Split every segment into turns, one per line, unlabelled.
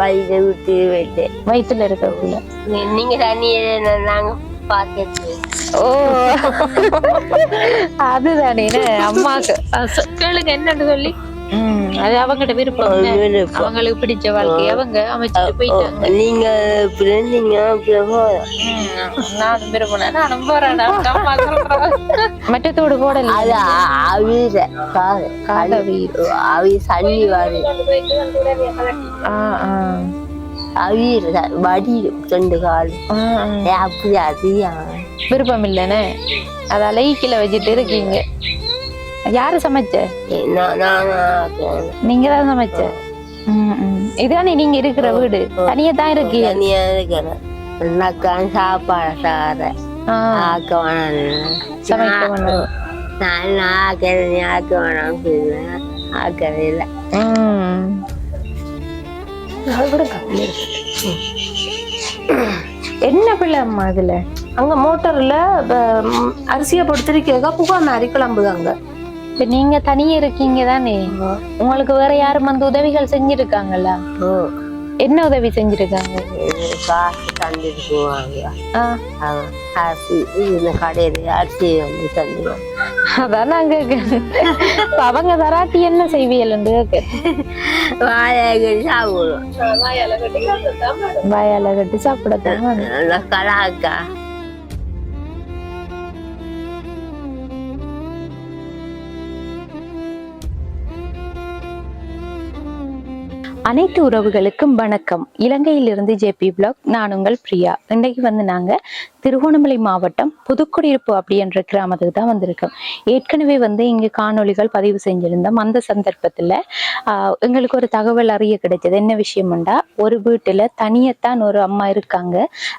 வயிற்று விட்டு போயிட்டேன்.
வயிற்றுல இருக்கக்குள்ள
நீங்க தண்ணியை நாங்க பார்த்து.
ஓ அதுதானே அம்மாக்கு கேளுங்க என்னன்னு சொல்லி அது அவங்ககிட்ட விருப்பம், அவங்களுக்கு பிடிச்ச வாழ்க்கைய அவங்க அமைச்சிட்டு போயிட்டாங்க.
நீங்க
நானும் விரும்பினேன், நானும் போறேன். மற்றத்தோடு போடல
சன்னி வாரு வடி ரெண்டு கால் அப்படி அதிக
விருப்பம் இல்லைன்னு அத லைக்கில வச்சுட்டு இருக்கீங்க. யாரு சமைச்ச? நீங்க தான் சமைச்ச. இதுதானே நீங்க இருக்கிற வீடு? தனியா தான் இருக்கு.
தனியா இருக்கிறேன். சாப்பாடு சார
சமைக்க வேணும்.
நான் ஆக்க வேணாம் ஆக்கல.
என்ன பிள்ளை அம்மா இதுல?
அங்க மோட்டர்ல அரிசியை பொடுத்திருக்க புகாம அரி கிளம்புதாங்க.
இப்ப நீங்க தனியா இருக்கீங்க தானே, உங்களுக்கு வேற யாரும் வந்து உதவிகள் செஞ்சிருக்காங்களா? என்ன உதவி செஞ்சிருக்காங்க?
காசு தந்துட்டு போவாங்க. கடையில அரிசி வந்து தந்துடுவாங்க.
அதான் நாங்க அவங்க தராட்டி என்ன செய்வியல்
சாப்பிடுவோம்.
வாயால கட்டி சாப்பிடத்தான்
கலாக்கா.
அனைத்து உறவுகளுக்கும் வணக்கம். இலங்கையிலிருந்து ஜேபி பிளாக். நான் உங்கள் பிரியா. இன்றைக்கு வந்து நாங்க திருகோணமலை மாவட்டம் புதுக்குடியிருப்பு அப்படின்ற கிராமத்துக்கு தான் வந்திருக்கோம். ஏற்கனவே வந்து இங்க காணொளிகள் பதிவு செஞ்சிருந்தோம். அந்த சந்தர்ப்பத்துல எங்களுக்கு ஒரு தகவல் அறிய கிடைச்சது. என்ன விஷயம்டா, ஒரு வீட்டுல தனியத்தான் ஒரு அம்மா இருக்காங்க.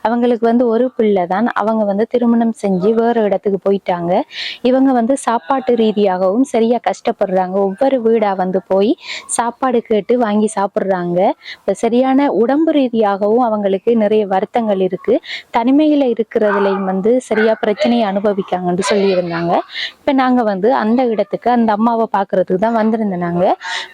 அவங்களுக்கு வந்து ஒரு பிள்ளை தான். அவங்க வந்து திருமணம் செஞ்சு வேற இடத்துக்கு போயிட்டாங்க. இவங்க வந்து சாப்பாட்டு ரீதியாகவும் சரியா கஷ்டப்படுறாங்க. ஒவ்வொரு வீடா வந்து போய் சாப்பாடு கேட்டு வாங்கி சாப்பிடுறாங்க. சரியான உடம்பு ரீதியாகவும் அவங்களுக்கு நிறைய வருத்தங்கள் இருக்கு. தனிமையில இருக்கிறதுலையும் வந்து சரியா பிரச்சனையை அனுபவிக்காங்கன்னு சொல்லியிருந்தாங்க. இப்ப நாங்க வந்து அந்த இடத்துக்கு அந்த அம்மாவை பாக்குறதுக்கு தான் வந்திருந்தோம். நாங்க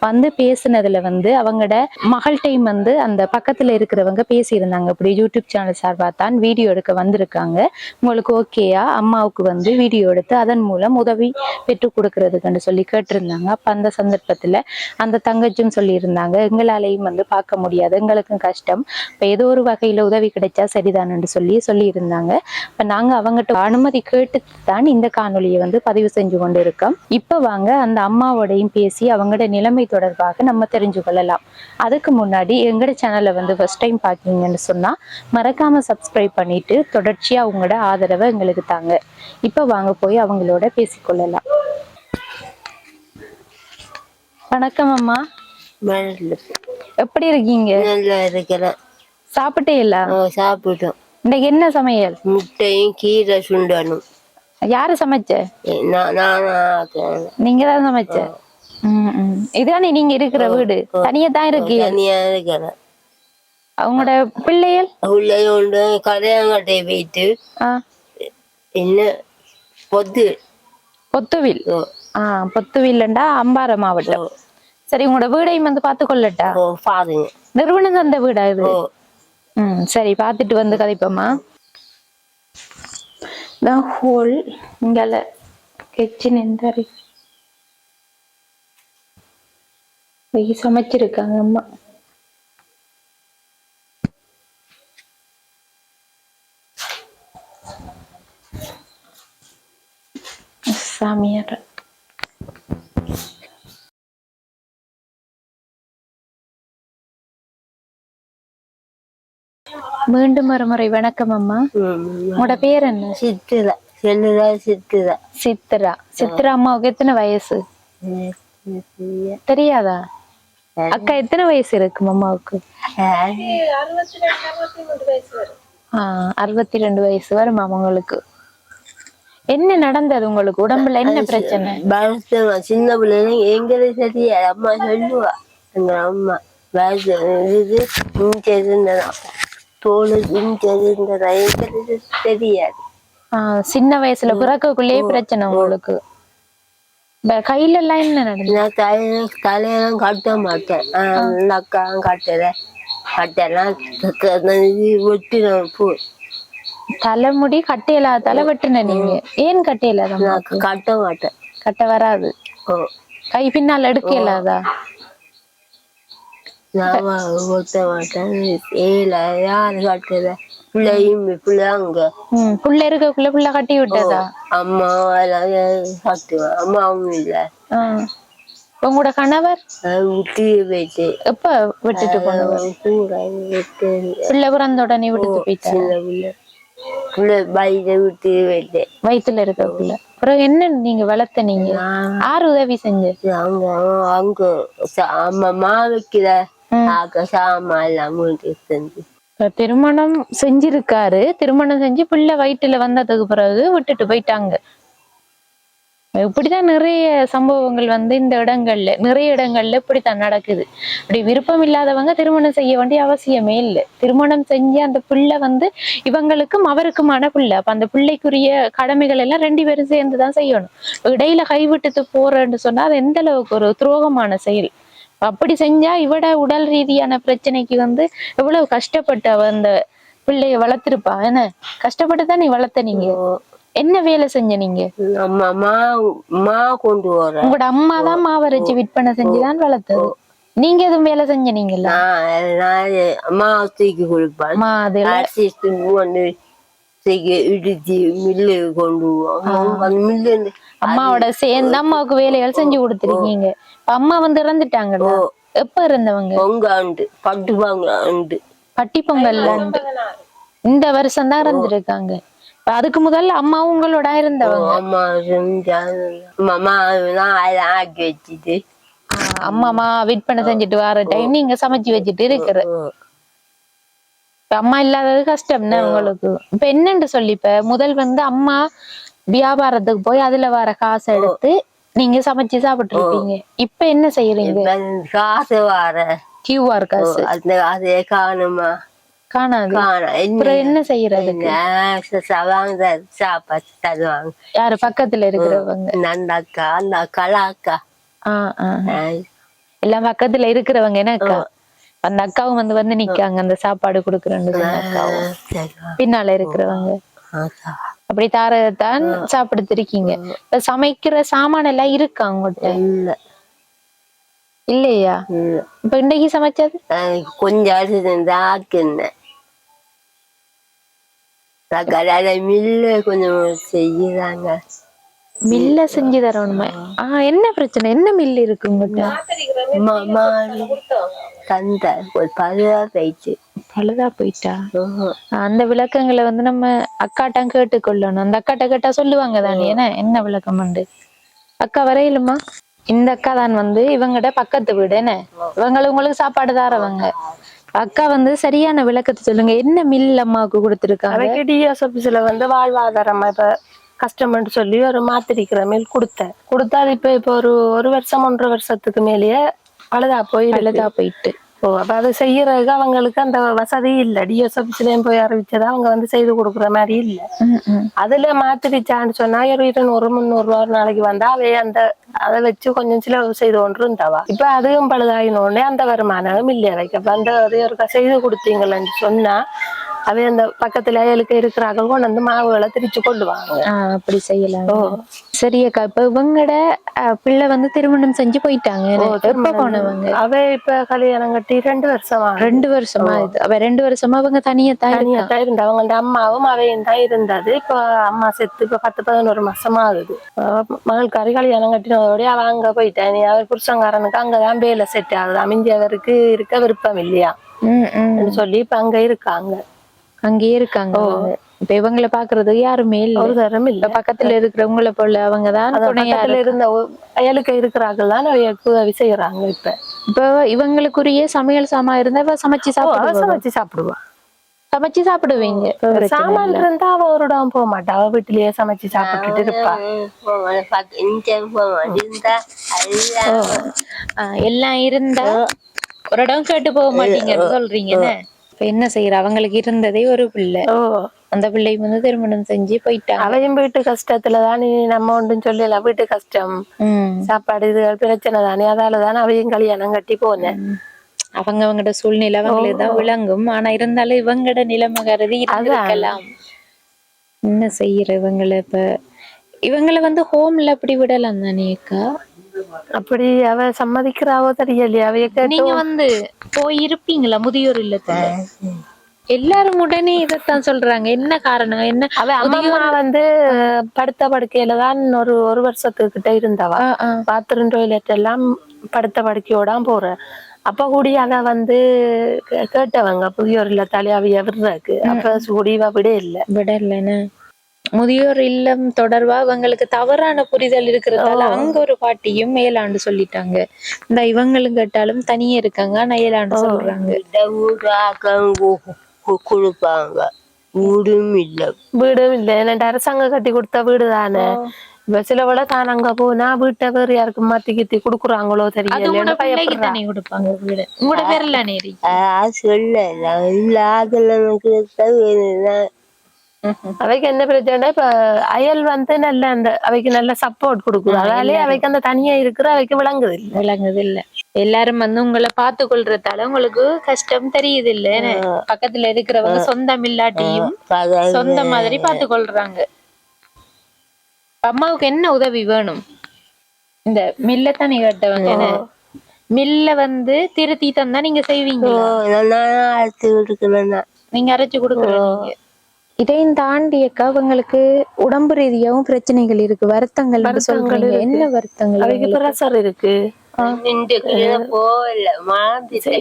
வந்து பேசுனதுல வந்து அவங்களோட மகள்கிட்டையும் வந்து அந்த பக்கத்துல இருக்கிறவங்க பேசியிருந்தாங்க. இப்படி யூடியூப் சேனல் சார்பா தான் வீடியோ எடுக்க வந்திருக்காங்க, உங்களுக்கு ஓகேயா அம்மாவுக்கு வந்து வீடியோ எடுத்து அதன் மூலம் உதவி பெற்று கொடுக்கறதுக்குன்னு சொல்லி கேட்டிருந்தாங்க. அப்ப அந்த சந்தர்ப்பத்துல அந்த தங்கச்சும் சொல்லியிருந்தாங்க, எங்களாலையும் வந்து பார்க்க முடியாது, எங்களுக்கும் கஷ்டம், இப்ப ஏதோ ஒரு வகையில உதவி கிடைச்சா சரிதான்னு சொல்லியிருந்தாங்க. இப்ப நாங்க அவங்ககிட்ட அனுமதி கேட்டு தான் இந்த காணொலியை வந்து பதிவு செஞ்சு கொண்டு இருக்கோம். இப்ப வாங்க அந்த அம்மாவோடையும் பேசி அவங்களோட நிலைமை தொடர்பாக நம்ம தெரிஞ்சு கொள்ளலாம். அதுக்கு முன்னாடி எங்களோட சேனலை வந்து ஃபர்ஸ்ட் டைம் பாக்கீங்கன்னு சொன்னா மறக்காம சப்ஸ்கிரைப் பண்ணிட்டு தொடர்ச்சியா உங்களோட ஆதரவை எங்களுக்கு தாங்க. இப்ப வாங்க போய் அவங்களோட பேசிக்கொள்ளலாம். வணக்கம் அம்மா. எப்படி இருக்கீங்க?
நல்லா இருக்கிறேன்.
சாப்பிட்டே இல்ல?
சாப்பிட்டோம்.
இன்னைக்கு என்ன சமையல்?
முட்டையும் கீரை சுண்டனும். யாரு
சமைச்ச? நீங்க தான் சமைச்ச. இதுதானே நீங்க இருக்கிற வீடு? தனியா தான் இருக்கு?
தனியா இருக்கிறேன்.
அவங்களோட பிள்ளைகள்
உள்ள கல்யாணத்தை போயிட்டு என்ன
பொத்துவில். பொத்துவில்லண்டா அம்பாறை மாவட்டம். சரி, உங்களோட வீடையும் வந்து பார்த்து கொள்ளட்டா?
பாருங்க.
நிறுவனம் தந்த வீடா இது? சரி, பார்த்துட்டு வந்து கதைப்போமா. ஹோல் இங்கால கிச்சன் எந்த சமைச்சிருக்காங்க அம்மா. சாமியார் மீண்டும் ஒரு முறை வணக்கம் அம்மா. உங்களோட பேர் என்ன?
சித்திரா.
சித்திரா. சித்திரா அம்மாவுக்கு எத்தனை வயசு தெரியாதா? அக்கா எத்தனை வயசு இருக்கு அம்மாவுக்கு? 62 வயசு வரும் உங்களுக்கு. என்ன நடந்தது உங்களுக்கு? உடம்புல என்ன பிரச்சனை?
சின்ன பிள்ளைங்க எங்களை சரியா அம்மா சொல்லுவா. எங்க அம்மா தோல்
தெரியாது. சின்ன வயசுல பிறக்கக்குள்ளே பிரச்சனை உங்களுக்கு. கையில எல்லாம் என்ன நடந்தது?
நான் தலையெல்லாம் கட்ட மாட்டேன். நக்காலாம் கட்டெல்லாம் வெட்டினேன் பூ.
தலைமுடி கட்டையில தலை வெட்டுன நீங்க ஏன் கட்டையில?
நான் கட்ட மாட்டேன்.
கட்ட வராது. கை பின்னால் எடுக்க இல்லாதா?
நான் ஒட்ட மாட்டேன். யாரு கட்டுற பிள்ளையும் பிள்ளை அங்க
புள்ள இருக்கக்குள்ள புள்ள கட்டி விட்டதா?
அம்மா எல்லாம் கட்டுவேன். அம்மாவும் இல்லை.
உங்களோட கணவர்
விட்டு போயிட்டு
எப்ப விட்டுட்டு போனவர்? பிள்ளை பிறந்த உடனே விட்டுட்டு போயிட்டாரு.
பிள்ளை வயிற்ற விட்டு போயிட்டேன்.
வயிற்றுல இருக்க பிள்ளை. அப்புறம் என்ன நீங்க வளர்த்த? நீங்க யாரு உதவி செஞ்சு?
அங்க அங்க அம்மா வைக்கிற சாமா எல்லாம் செஞ்சு
திருமணம் செஞ்சிருக்காரு. திருமணம் செஞ்சு பிள்ளை வயிற்றுல வந்ததுக்கு பிறகு விட்டுட்டு போயிட்டாங்க. இப்படிதான் நிறைய சம்பவங்கள் இந்த இடங்கள்ல நிறைய இடங்கள்ல இப்படித்தான் நடக்குது. அப்படி விருப்பம் இல்லாதவங்க திருமணம் செய்ய வேண்டிய அவசியமே இல்லை. திருமணம் செஞ்சு அந்த பிள்ளை இவங்களுக்கும் அவருக்குமான பிள்ளை. அப்ப அந்த பிள்ளைக்குரிய கடமைகள் எல்லாம் 2 பேரும் சேர்ந்துதான் செய்யணும். இடையில கைவிட்டுட்டு போறேன்னு சொன்னா அது எந்த அளவுக்கு ஒரு துரோகமான செயல். அப்படி செஞ்சா இவட உடல் ரீதியான பிரச்சனைக்கு எவ்வளவு கஷ்டப்பட்டு அவ அந்த பிள்ளைய வளர்த்திருப்பா. என்ன கஷ்டப்பட்டுதான் நீ வளர்த்த. நீங்க என்ன வேலை செஞ்ச? நீங்க
கொண்டு வர
உங்களோட அம்மா தான் மாவரைச்சு விற்பனை செஞ்சுதான் வளர்த்தது. நீங்க எதுவும் வேலை செஞ்ச? நீங்களா?
அம்மா தூக்கி கொடுப்பேன். இடிச்சு மில்லு கொண்டு மில்லு
அம்மாவோட சேர்ந்து அம்மாவுக்கு வேலைகள் செஞ்சு கொடுத்துருக்கீங்க. அம்மா இறந்துட்டாங்கல்ல. எப்ப இருந்தவங்க? பட்டி பொங்கல்ல இந்த வருஷம் தான் இறந்துருக்காங்க. அதுக்கு முதல்ல அம்மாவும் உங்களோட இருந்தவங்க.
ஆக்கி வச்சுட்டு
அம்மா விற்பனை செஞ்சுட்டு வர டைம் நீங்க சமைச்சு வச்சுட்டு இருக்கிற. அம்மா இல்லாதது கஷ்டம்னா உங்களுக்கு. இப்ப என்னன்னு சொல்லி இப்ப முதல் அம்மா வியாபாரத்துக்கு போய் அதுல வர காசை எடுத்து நீங்க சமைச்சு சாப்பிட்டு இருப்பீங்க. இப்ப என்ன செய்யறீங்க?
காசு வர
QR காசு
அந்த காசே காணுமா?
காணாது. அப்புறம் என்ன செய்யறது?
சாப்பாடு தருவாங்க.
யாரு பக்கத்துல இருக்கிறவங்க?
அந்த அக்கா அந்த அக்கா
எல்லாம் பக்கத்துல இருக்கிறவங்க. என்ன அக்கா? அந்த அக்காவும் வந்து நிக்காங்க அந்த சாப்பாடு கொடுக்குறேன்னு சொன்ன அக்காவும் பின்னால இருக்கிறவங்க. அப்படி தாரதான் சாப்பிடுத்து இருக்கீங்க. இப்ப சமைக்கிற சாமான எல்லாம் இருக்கா உங்கள்கிட்ட? இல்லையா? இப்ப இன்னைக்கு சமைச்சது
கொஞ்சம் ஆக்குன்னு மில்ல கொஞ்சம் செய்யறாங்க.
மில்ல செஞ்சு தரணுமே. என்ன பிரச்சனை? என்ன மில் இருக்கு உங்கள்கிட்ட? பழுதா போயிட்டா? அந்த விளக்கங்களை நம்ம அக்காட்டம் கேட்டுக்கொள்ளணும். அந்த அக்காட்ட கேட்டா சொல்லுவாங்க தானே என்ன விளக்கம் உண்டு. அக்கா வரையிலுமா? இந்த அக்கா தான் இவங்கட பக்கத்து வீடு. என்ன இவங்க உங்களுக்கு சாப்பாடு தாரவங்க. அக்கா சரியான விளக்கத்தை சொல்லுங்க. என்ன மில் அம்மாவுக்கு கொடுத்துருக்காங்க?
டிஎஸ் ஆபீஸ்ல வாழ்வாதாரமா இப்ப கஷ்டம்னு சொல்லி ஒரு மாத்திரிக்கிற மில் கொடுத்தா அது இப்ப ஒரு வருஷம் 1.5 வருஷத்துக்கு மேலேயே பழுதா போயிட்டு. அப்ப அது செய்யறதுக்கு அவங்களுக்கு அந்த வசதி இல்ல. டிஎஸ் ஆபீஸ்லயும் போய் அறிவிச்சதா அவங்க செய்து கொடுக்குற மாதிரி இல்ல. அதுல மாத்திரிச்சான்னு சொன்னா 200-300 ரூபா ஒரு நாளைக்கு வந்தா அதை வச்சு கொஞ்சம் சிலவு செய்து கொண்டு இருந்தாவா. இப்ப அதுவும் பழுதாயினோடனே அந்த வருமானம் இல்லையா வைக்க. அப்ப அந்த ஒரு செய்து கொடுத்தீங்கன்னு சொன்னா அவை அந்த பக்கத்துல அயலுக்கு இருக்கிறார்கள் கொண்டு மாவுகளை திரிச்சு கொள்ளுவாங்க.
அப்படி செய்யலாம். சரி அக்கா, இப்ப இவங்கட பிள்ளை திருமணம் செஞ்சு போயிட்டாங்க. எப்ப போனவங்க? அவ இப்ப கல்யாணம் கட்டி 2 வருஷமா. 2 வருஷமா இது. அவ 2 வருஷமா அவங்க தனியாத்தான் இருந்தா. அவங்க அம்மாவும் அவையும் தான் இருந்தது. இப்ப அம்மா செத்து இப்ப 10-11 மாசமா ஆகுது. மகளுக்கு கல்யாணம் கட்டினதோடய அவ அங்க போயிட்டேன். அவர் புருஷங்காரனுக்கு அங்கதான் வேலை செட் ஆகுது. அமைஞ்சு அவருக்கு இருக்க விருப்பம் இல்லையா சொல்லி இப்ப அங்க இருக்காங்க. அங்கேயே இருக்காங்க. இப்ப இவங்களை பாக்குறதுக்கு யாருமே இல்ல. ஒரு தரம் இல்ல. பக்கத்துல இருக்கிறவங்கள போல அவங்கதான் பக்கத்துல இருந்த அயலுக்கு இருக்கிறாங்கதான் உதவி செய்யறாங்க. இப்ப இவங்களுக்குரிய சமையல் சாமான் இருந்தா சமைச்சு சாப்பிடுவா. சமைச்சு சாப்பிடுவீங்க? சாமான் இருந்தா அவ ஒரு இடம் போக மாட்டா. அவ வீட்டுலயே சமைச்சு சாப்பிட்டுட்டு இருப்பா. எல்லாம் இருந்தா ஒரு இடம் கேட்டு போக மாட்டீங்கன்னு சொல்றீங்க. இப்ப என்ன செய்யற? அவங்களுக்கு இருந்ததே ஒரு பிள்ளை. அந்த பிள்ளை வந்து திருமணம் செஞ்சு போயிட்டாங்க.
அவையும் வீட்டு கஷ்டத்துலதான் நீ நம்ம ஒன்றும் சொல்லல, வீட்டு கஷ்டம் சாப்பாடு இது பிரச்சனை தானே, அதாலதான் அவையும் கல்யாணம் கட்டி போனேன்.
அவங்கட சூழ்நிலை அவங்களுக்கு தான் விளங்கும். ஆனா இருந்தாலும் இவங்கட நிலைமை கருதி இருக்கலாம். என்ன செய்யற இவங்களை இப்ப இவங்களை வந்து ஹோம்ல அப்படி விடலாம் தானே அக்கா?
அப்படி அவ சம்மதிக்கிறாவோ தெரியலையா?
நீங்க வந்து போய் இருப்பீங்களா முதியோர் இல்லத்துல? எல்லாரும் உடனே இதைத்தான் சொல்றாங்க. என்ன காரணம்? என்ன
அவ அம்மா வந்து படுத்த படுக்கையில தான் ஒரு வருஷத்துக்கிட்ட இருந்தவா. பாத்ரூம் டாய்லெட் எல்லாம் படுத்த படுக்கையோட போற. அப்ப கூடி அத வந்து கேட்டவங்க புதியோர் இல்லத்தாலே அவைய விடுறதுக்கு. அப்ப கூடிவா விட இல்லைன்னு
முதியோர் இல்லம் தொடர்பா இவங்களுக்கு தவறான புரிதல் இருக்கிறதால அங்க ஒரு பாட்டியும் மேலாண்டு சொல்லிட்டாங்க. இந்த இவங்களும் கேட்டாலும் தனியே இருக்காங்க, ஆனா ஏலாண்டு சொல்றாங்க.
கொடுப்பாங்க, வீடும் இல்லை.
ஏன்னா அரசாங்கம் கட்டி கொடுத்த வீடு தானே. இப்ப சில விட தான் அங்க போனா வீட்டை வேறு யாருக்கு மாத்தி கித்தி குடுக்குறாங்களோ தெரியல.
கொடுப்பாங்க வீடு உங்களோட பேர்ல நேரி
அவைக்கு என்ன பிரச்சனை? இப்ப அயல் வந்து நல்ல அந்த அவைக்கு நல்ல சப்போர்ட் கொடுக்குது. அதாலே அவைக்கு அந்த தனியா இருக்கிற அவைக்கு விளங்குது இல்ல.
எல்லாரும் வந்து உங்களை பார்த்து கொள்றதால உங்களுக்கு கஷ்டம் தெரியுது இல்ல. பக்கத்துல இருக்கிறவங்க சொந்தம் இல்லாட்டியும் சொந்த மாதிரி பார்த்து கொள்றாங்க. அம்மாவுக்கு என்ன உதவி வேணும்? இந்த மில்லத்தானே கேட்டவங்க, மில்ல வந்து திருத்தி தந்தா நீங்க செய்வீங்க? நீங்க அரைச்சு கொடுக்குறீங்க. இதையும் தாண்டி அக்கா அவங்களுக்கு உடம்பு ரீதியாவும் பிரச்சனைகள் இருக்கு, வருத்தங்கள். என்ன வருத்தங்கள்?
பிரஷர் இருக்கு,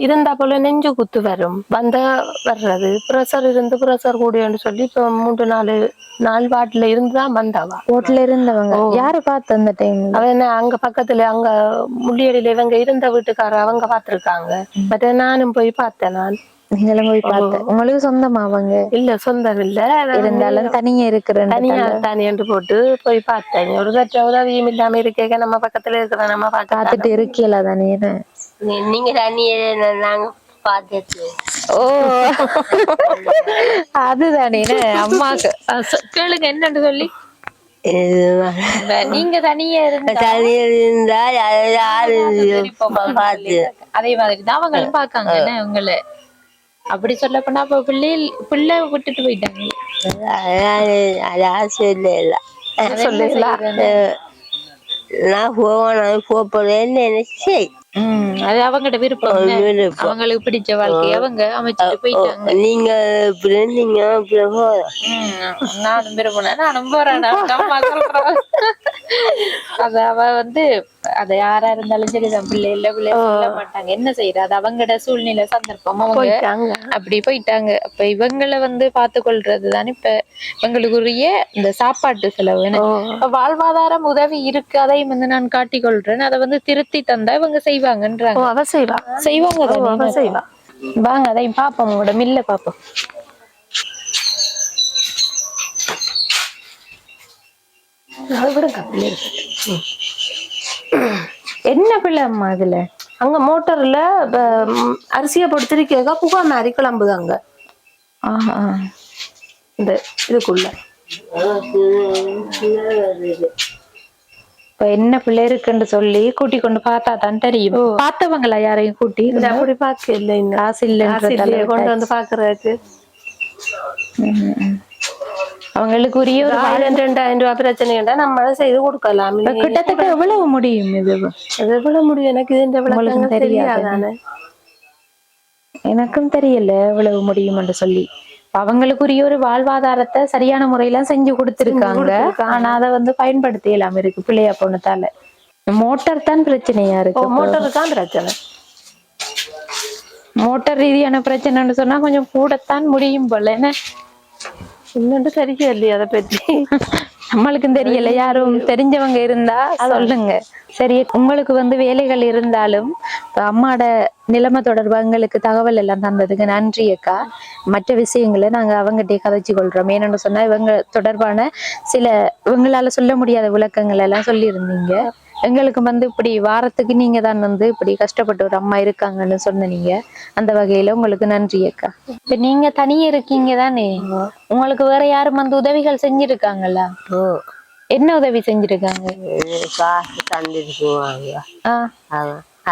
இருந்தா போல நெஞ்சு குத்து வரும், வர்றது பிரஷர் இருந்து பிரஷர் கூடியன்னு சொல்லி இப்ப 3-4 வாட்ல இருந்துதான் வந்தாவா.
ரோட்ல இருந்தவங்க யாரு பார்த்து அந்த டைம்?
அவன் அங்க பக்கத்துல அங்க முள்ளியடியில இவங்க இருந்த வீட்டுக்கார அவங்க பாத்துருக்காங்க. பட் நானும் போய் பார்த்தேன்.
நீங்களும் போய் பார்த்தேன். உங்களுக்கு சொந்தமா அவங்க?
இல்ல சொந்தம் இல்ல,
இருந்தாலும் தனியா
தனியாண்டு போட்டு போய் பார்த்தேன். ஒரு தற்ற உதவியும் இல்லாம இருக்க நம்ம பக்கத்துல இருக்கிற நம்ம
பார்த்துட்டு இருக்கல தானே.
நீங்க தனியே நாங்க பார்த்தது.
ஓ அதுதானே அம்மாக்கு கேளுங்க என்னன்னு சொல்லி. நீங்க தனியா
இருந்தா
அதே மாதிரிதான் அவங்களும் பாக்காங்க உங்களை. அப்படி சொல்ல போனா அப்ப பிள்ளை விட்டுட்டு போயிட்டாங்க.
நான் போறேன்னு நினைச்சு
அது அவங்கட விருப்பம், அவங்களுக்கு பிடிச்ச வாழ்க்கைய அவங்க அமைச்சிட்டு போயிட்டாங்க.
நீங்க
நானும் விரும்பினேன், நானும் போறேன். அது அவ வந்து அதை யாரா இருந்தாலும் சரிதான், பிள்ளை சொல்ல மாட்டாங்க. என்ன செய்யற, அது அவங்கட சூழ்நிலை சந்தர்ப்பம், அவங்க அப்படி போயிட்டாங்க. அப்ப இவங்களை வந்து பார்த்து கொள்றதுதான் இப்ப இவங்களுக்குரிய இந்த சாப்பாட்டு செலவு. இப்ப வாழ்வாதாரம் உதவி இருக்கு, அதையும் வந்து நான் காட்டிக் கொள்றேன். அதை வந்து திருத்தி தந்தா இவங்க செய்வாங்கன்றாங்க.
அவ செய்வா.
வாங்க அதையும் பாப்போம், உங்களோட மில்ல பாப்போம். என்ன பிள்ளை அம்மா இதுல?
அங்க மோட்டர்ல அரிசியை பொடுத்திருக்கேங்க, புகா மாதிரி கிளம்புதாங்க இந்த இதுக்குள்ள.
இப்ப என்ன பிள்ளை இருக்குன்னு சொல்லி கூட்டி கொண்டு பார்த்தா தான் தெரியும். பார்த்தவங்களா யாரையும் கூட்டி?
அப்படி பார்க்க இல்லை,
காசு இல்ல
கொண்டு வந்து பாக்குறதுக்கு.
அவங்களுக்கு உரிய ஒரு
1000-2000 ரூபாய் பிரச்சனை நம்மள செய்து கொடுக்கலாம்.
கிட்டத்தட்ட எவ்வளவு முடியும்?
எவ்வளவு முடியும் எனக்கு இது தெரியாதானே.
எனக்கும் தெரியல எவ்வளவு முடியும் என்று சொல்லி. அவங்களுக்குரிய ஒரு வாழ்வாதாரத்தை சரியான முறையில செஞ்சு கொடுத்திருக்காங்க. ஆனா அதை வந்து பயன்படுத்தி எல்லாம் இருக்கு பிள்ளையா போனதால. மோட்டார் தான் பிரச்சனையா இருக்கு.
மோட்டார் தான் பிரச்சனை.
மோட்டார் ரீதியான பிரச்சனைன்னு சொன்னா கொஞ்சம் கூடத்தான் முடியும் போல. என்ன
இன்னொன்று தெரியல இல்லையா அதை பற்றி?
நம்மளுக்கும் தெரியல. யாரும் தெரிஞ்சவங்க இருந்தா சொல்லுங்க. சரி, உங்களுக்கு வந்து வேலைகள் இருந்தாலும் அம்மாட நிலைமை தொடர்பா எங்களுக்கு தகவல் எல்லாம் தந்ததுக்கு நன்றி அக்கா. மற்ற விஷயங்களை நாங்க அவங்ககிட்டயே கதைச்சு கொள்றோம். ஏன்னு சொன்னா இவங்க தொடர்பான சில இவங்களால சொல்ல முடியாத விளக்கங்கள் எல்லாம் சொல்லி இருந்தீங்க. எங்களுக்கு வந்து இப்படி வாரத்துக்கு நீங்க தான் வந்து இப்படி கஷ்டப்பட்டு ஒரு அம்மா இருக்காங்கன்னு சொன்னீங்க. அந்த வகையில உங்களுக்கு நன்றி அக்கா. இப்ப நீங்க தனியா இருக்கீங்க தானே, உங்களுக்கு வேற யாரும் வந்து உதவிகள் செஞ்சிருக்காங்களா? என்ன உதவி செஞ்சிருக்காங்க?
காசு தந்துட்டு போவாங்க.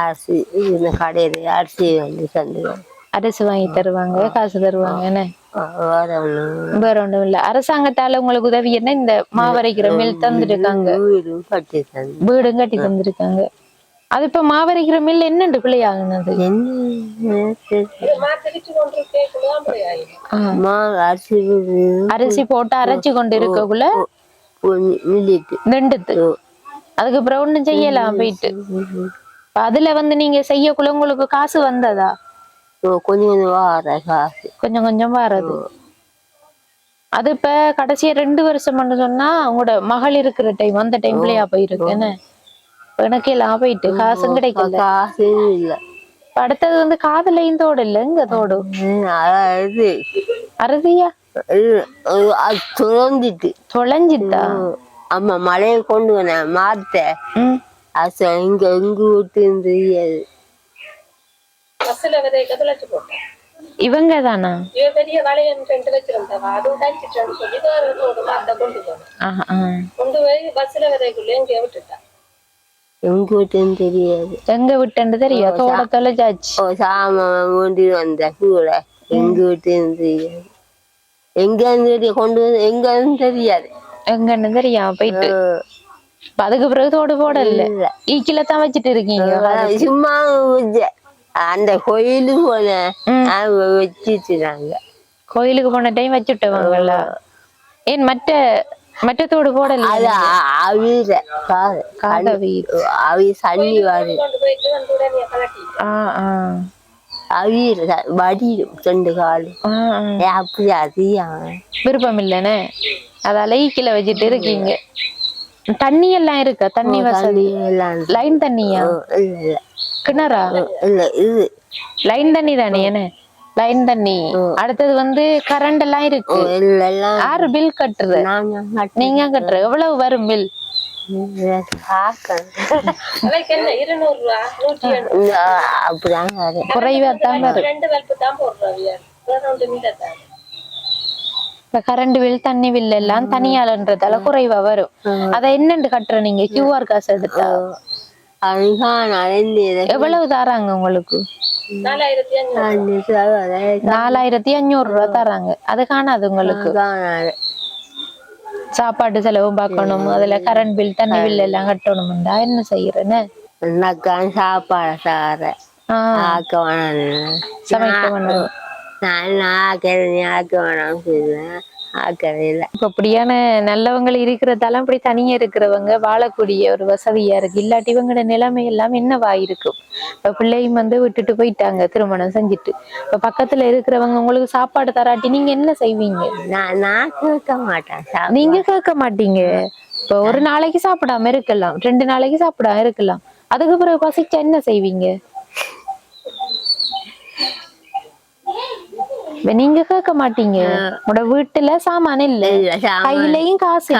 அரிசி இந்த கடையில அரிசி வந்து தந்துடுவாங்க.
அரிசி வாங்கி தருவாங்க, காசு தருவாங்க. என்ன வேற ஒண்ணும் இல்ல. அரசாங்கத்தால உங்களுக்கு உதவி என்ன? இந்த மாவரைக்கிற மில் தந்துருக்காங்க, வீடும் கட்டி தந்திருக்காங்க. அது இப்ப மாவரைக்கிற மில் என்னண்டு பிள்ளை ஆகுனது? அரிசி போட்டு அரைச்சு கொண்டு இருக்கக்குள்ள நின்றுது. அதுக்கப்புறம் ஒண்ணும் செய்யலாம் போயிட்டு. அதுல வந்து நீங்க செய்யக்குள்ள உங்களுக்கு காசு வந்ததா?
கொஞ்சம் கொஞ்சம்
கொஞ்சம் வாரது. அது இப்ப கடைசியா 2 வருஷம் சொன்னா உங்களோட மகள் இருக்கிற டைம், அந்த டைம்லயா போயிருக்கு? என்ன எனக்கு எல்லாம் போயிட்டு காசும் கிடைக்கல.
காசு இல்ல.
அடுத்தது வந்து காதலையும் தோடு இல்ல, எங்க தோடு அறுதியா தொலைஞ்சிட்டா?
ஆமா, மழையை கொண்டு வந்தேன் மாத்த. இங்க எங்க விட்டு தெரியாது.
இவங்க தானா?
எங்க விட்டுன்னு தெரியாது.
எங்க விட்டுன்னு தெரியாது. தோட தொலைச்சாச்சு.
சாமான் கொண்டு வந்த கூட எங்க விட்டுன்னு தெரியாது. எங்க இருந்து கொண்டு வந்து எங்க தெரியாது.
எங்கன்னு தெரியாம போயிட்டு அதுக்கு பிறகு தோடு போடல, ஈக்கில தான் வச்சுட்டு இருக்கீங்க.
சும்மா அந்த கோயிலுக்கு போன வச்சுட்டாங்க.
கோயிலுக்கு போன டைம் வச்சுட்டவங்களா? ஏன் மற்ற தோடு போடல?
அவி சன்னி வாரு வடியும் 2 காலு. அப்படி அதியா
விருப்பம் இல்லன்னு அதால ஈக்கில வச்சுட்டு இருக்கீங்க. தண்ணி எல்லாம் இருக்கா? தண்ணி வசதி? லைன் தண்ணியா? கிணறா?
இல்ல, இது
லைன் தண்ணி தானே? என்ன லைன் தண்ணி. அடுத்தது வந்து கரண்ட் எல்லாம் இருக்கு. யாரு பில் கட்டுறது? நீங்க கட்டுற? எவ்வளவு வரும் பில்? குறைவாத்தான் வரும். இப்ப கரண்ட் பில், தண்ணி பில் எல்லாம் தனியாளன்றதால குறைவா வரும். அத என்னண்டு கட்டுற நீங்க? QR காசு எடுத்தா எவ்வளவு தாராங்க உங்களுக்கு? 4500 ரூபா தராங்க. அது காணாது உங்களுக்கு. சாப்பாட்டு செலவும் பார்க்கணும், அதுல கரண்ட் பில், தண்ணி பில் எல்லாம் கட்டணும்டா. என்ன செய்யறேன்னு
சாப்பாடு சார
சமைக்க வேணும். இப்ப அப்படியான நல்லவங்க இருக்கிறதால அப்படி தனியா இருக்கிறவங்க வாழக்கூடிய ஒரு வசதியா இருக்கு. இல்லாட்டி இவங்களோட நிலைமை எல்லாம் என்னவா இருக்கும்? இப்ப பிள்ளையும் வந்து விட்டுட்டு போயிட்டாங்க திருமணம் செஞ்சுட்டு. இப்ப பக்கத்துல இருக்கிறவங்க உங்களுக்கு சாப்பாடு தராட்டி நீங்க என்ன செய்வீங்க?
நான் கேட்க மாட்டேன்.
நீங்க கேட்க மாட்டீங்க. இப்ப ஒரு நாளைக்கு சாப்பிடாம இருக்கலாம், 2 நாளைக்கு சாப்பிடாம இருக்கலாம். அதுக்கு பிறகு பசிச்சா என்ன செய்வீங்க? நீங்க கேட்க மாட்டீங்க. உங்களோட வீட்டுல சாமான இல்ல, கையிலயும் காசு,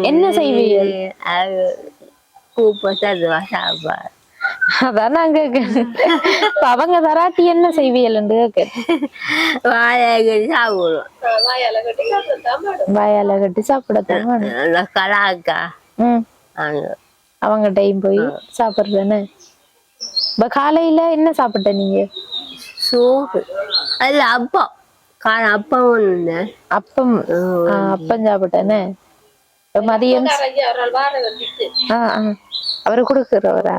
என்ன செய்வீங்க? அதான் நான் கேட்க. அவங்க தராட்டி என்ன செய்வீங்கன்னு கேட்க. வாயால கட்டி சாப்பிடத்தான். அவங்க டைம் போய் சாப்பிடுறேன்னு. இப்ப காலையில என்ன சாப்பிட்ட நீங்க?
சோறு. அல்ல அப்பம். அப்பம் ஒண்ணு.
அப்பம். அப்பம் சாப்பிட்டேன்னு. மதியம் அவரு கொடுக்குறவரா?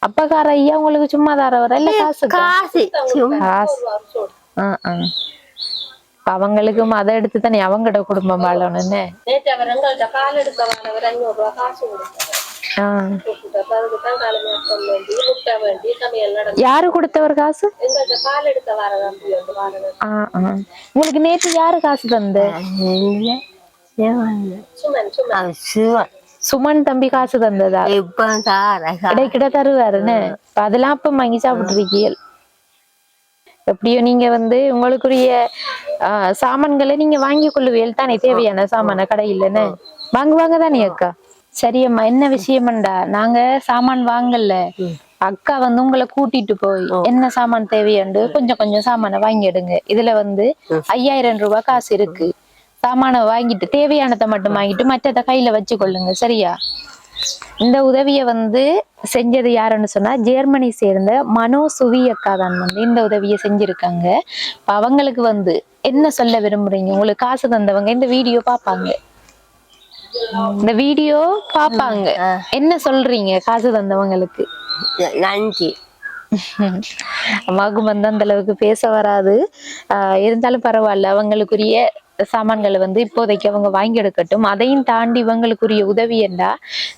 அப்பக்கார ஐயா உங்களுக்கு சும்மா தரவரா இல்ல காசு? அவங்களுக்கு அதை எடுத்து தானே அவங்களோட குடும்பம் வாழணும்னு. யாரு கொடுத்தவர் காசு? உங்களுக்கு நேற்று யாரு காசு தந்த? சுமன் தம்பி காசு தந்ததா? இடைக்கிட்ட தருவாருன்னு. அதெல்லாம் அப்ப வாங்கி சாப்பிட்டு இருக்கீங்க. எப்படியோ நீங்க வந்து உங்களுக்குரிய சாமான்களை நீங்க வாங்கி கொள்ளுவீர்கள் தானே? தேவையான சாமான கடையிலன்னு வாங்குவாங்க தானே அக்கா? சரியம்மா, என்ன விஷயம்டா, நாங்க சாமான் வாங்கல, அக்கா வந்து உங்களை கூட்டிட்டு போய் என்ன சாமான் தேவையாண்டு கொஞ்சம் கொஞ்சம் சாமான வாங்கிடுங்க. இதுல வந்து 5000 ரூபாய் காசு இருக்கு. சாமான வாங்கிட்டு தேவையானதை மட்டும் வாங்கிட்டு மற்றதை கையில வச்சு கொள்ளுங்க, சரியா? இந்த உதவிய வந்து செஞ்சது யாருன்னு சொன்னா ஜெர்மனி சேர்ந்த மனோ சுவி அக்கா தான் வந்து இந்த உதவியை செஞ்சிருக்காங்க. அவங்களுக்கு வந்து என்ன சொல்ல விரும்புறீங்க? உங்களுக்கு காசு தந்தவங்க இந்த வீடியோ பாப்பாங்க, இந்த வீடியோ பாப்பாங்க, என்ன சொல்றீங்க காசு தந்தவங்களுக்கு?
நன்றி.
அம்மாவுக்கு வந்து அந்த அளவுக்கு பேச வராது, இருந்தாலும் பரவாயில்ல. அவங்களுக்குரிய சாமான்களை வந்து இப்போதைக்கு அவங்க வாங்கி எடுக்கட்டும். அதையும் தாண்டி இவங்களுக்குரிய உதவி என்றா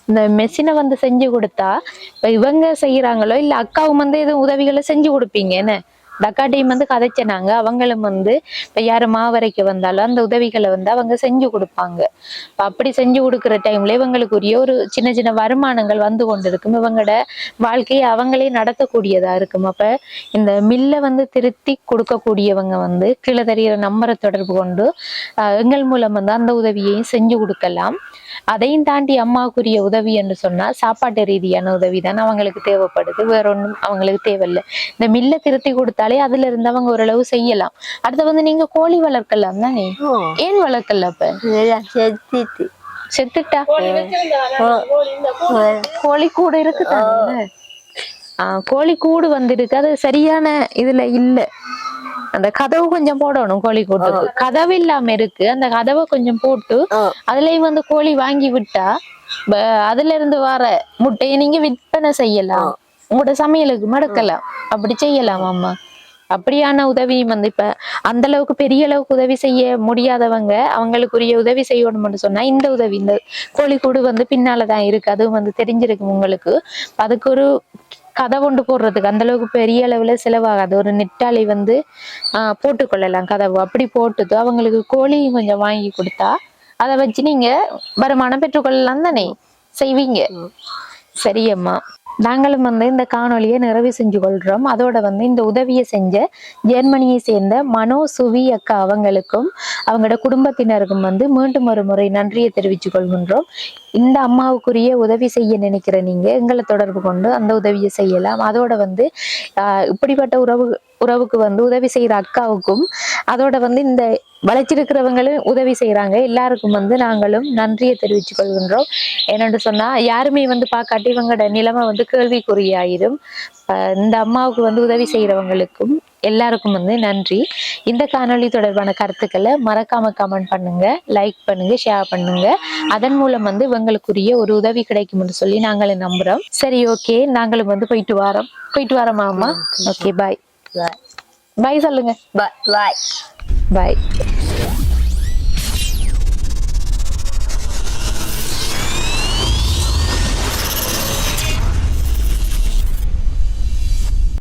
இந்த மெஷினை வந்து செஞ்சு கொடுத்தா இப்ப இவங்க செய்யறாங்களோ இல்ல அக்காவும் வந்து எதுவும் உதவிகளை செஞ்சு கொடுப்பீங்க என்ன? டக்காட்டையும் வந்து கதைச்சனாங்க, அவங்களும் வந்து இப்ப யாரு மாவரைக்க வந்தாலும் அந்த உதவிகளை வந்து அவங்க செஞ்சு கொடுப்பாங்க. அப்படி செஞ்சு கொடுக்குற டைம்ல இவங்களுக்குரிய ஒரு சின்ன சின்ன வருமானங்கள் வந்து கொண்டு இருக்கும். இவங்களோட வாழ்க்கையை அவங்களே நடத்தக்கூடியதா இருக்கும். அப்ப இந்த மில்லை வந்து திருத்தி கொடுக்கக்கூடியவங்க வந்து கீழே தெரிகிற நம்பரை தொடர்பு கொண்டு எங்கள் மூலம் வந்து அந்த உதவியையும் செஞ்சு கொடுக்கலாம். அதையும் தாண்டி அம்மாவுக்குரிய உதவி என்று சொன்னா சாப்பாட்டு ரீதியான உதவி தான் அவங்களுக்கு தேவைப்படுது, வேற ஒன்றும் அவங்களுக்கு தேவையில்லை. இந்த மில்லை திருத்தி கொடுத்தாலே அதுல இருந்து அவங்க ஓரளவு செய்யலாம். அடுத்து வந்து நீங்க கோழி வளர்க்கலாம் தானே, ஏன் வளர்க்கல? அப்ப செத்துட்டா கோழி கூடு இருக்குதானே? கோழி கூடு வந்துருக்கு, அது சரியான இதுல இல்ல. அந்த கதவு கொஞ்சம் போடணும், கோழி கூட்டுக்கு கதவு இல்லாம இருக்கு, அந்த கதவை கொஞ்சம் போட்டு அதுலயும் வந்து கோழி வாங்கி விட்டா அதுல இருந்து வர முட்டையை நீங்க விற்பனை செய்யலாம், உங்களோட சமையலுக்கு மடக்கலாம், அப்படி செய்யலாம் அம்மா. அப்படியான உதவியும் வந்து இப்ப அந்த அளவுக்கு பெரிய அளவுக்கு உதவி செய்ய முடியாதவங்க அவங்களுக்குரிய உதவி செய்யணும்னு சொன்னா இந்த உதவி, இந்த கோழிக்கூடு வந்து பின்னாலதான் இருக்கு, அதுவும் வந்து தெரிஞ்சிருக்கு உங்களுக்கு. அதுக்கு ஒரு கதை கொண்டு போடுறதுக்கு அந்த அளவுக்கு பெரிய அளவுல செலவாகாது. ஒரு நெட்டாளி வந்து போட்டுக்கொள்ளலாம் கதவு, அப்படி போட்டுட்டு அவங்களுக்கு கோழியும் கொஞ்சம் வாங்கி கொடுத்தா அதை வச்சு நீங்க வருமானம் பெற்றுக்கொள்ளலாம் தானே செய்வீங்க. சரியம்மா, நாங்களும் வந்து இந்த காணொலியை நிறைவு செஞ்சு கொள்றோம். அதோட வந்து இந்த உதவியை செஞ்ச ஜெர்மனியை சேர்ந்த மனோ சுவி அக்கா அவங்களுக்கும் அவங்களோட குடும்பத்தினருக்கும் வந்து மீண்டும் ஒரு முறை நன்றியை தெரிவித்துக் கொள்கின்றோம். இந்த அம்மாவுக்குரிய உதவி செய்ய நினைக்கிற நீங்க எங்களை தொடர்பு கொண்டு அந்த உதவியை செய்யலாம். அதோட வந்து இப்படிப்பட்ட உறவுக்கு வந்து உதவி செய்யற அக்காவுக்கும் அதோட வந்து இந்த வளைச்சிருக்கிறவங்களும் உதவி செய்யறாங்க எல்லாருக்கும் வந்து நாங்களும் நன்றியை தெரிவித்துக் கொள்கின்றோம். என்னென்னு சொன்னா யாருமே வந்து பார்க்காட்டி இவங்களோட நிலைமை வந்து கேள்விக்குறியாயிரும். இந்த அம்மாவுக்கு வந்து உதவி செய்யறவங்களுக்கும் எல்லாருக்கும் வந்து நன்றி. இந்த காணொளி தொடர்பான கருத்துக்களை மறக்காம கமெண்ட் பண்ணுங்க, லைக் பண்ணுங்க, ஷேர் பண்ணுங்க. அதன் மூலம் வந்து இவங்களுக்குரிய ஒரு உதவி கிடைக்கும்னு சொல்லி நாங்களும் நம்புறோம். சரி, ஓகே, நாங்களும் வந்து போயிட்டு வரோமா அம்மா? ஓகே, பாய். பாய் சொல்லுங்க. பாய்.